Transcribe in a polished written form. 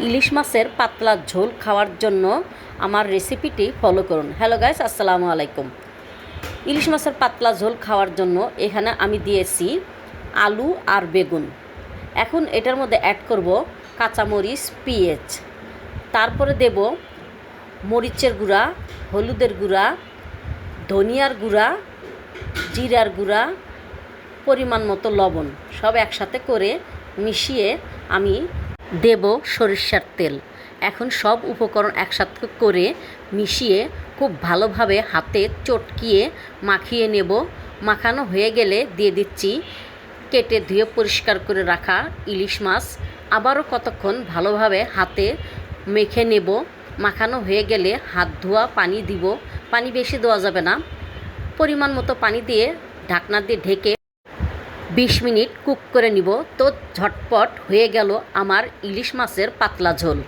ইলিশ মাছের পাতলা ঝোল খাওয়ার জন্য আমার রেসিপিটি ফলো করুন। হ্যালো গাইস, আসসালামু আলাইকুম। ইলিশ মাছের পাতলা ঝোল খাওয়ার জন্য এখানে আমি দিয়েছি আলু আর বেগুন। এখন এটার মধ্যে অ্যাড করব কাঁচামরিচ, পেঁয়াজ, তারপরে দেব মরিচের গুঁড়া, হলুদের গুঁড়া, ধনিয়ার গুঁড়া, জিরার গুঁড়া, পরিমাণ মতো লবণ, সব একসাথে করে মিশিয়ে আমি দেব সরিষার তেল। এখন সব উপকরণ একসাথে করে মিশিয়ে খুব ভালোভাবে হাতে চটকিয়ে মাখিয়ে নেব। মাখানো হয়ে গেলে দিয়ে দিচ্ছি কেটে ধুয়ে পরিষ্কার করে রাখা ইলিশ মাছ। আবারও কতক্ষণ ভালোভাবে হাতে মেখে নেব। মাখানো হয়ে গেলে হাত ধোয়া পানি দিব। পানি বেশি দেওয়া যাবে না, পরিমাণ মতো পানি দিয়ে ঢাকনা দিয়ে ঢেকে 20 মিনিট কুক করে নিব। তো ঝটপট হয়ে গেল আমার ইলিশ মাছের পাতলা ঝোল।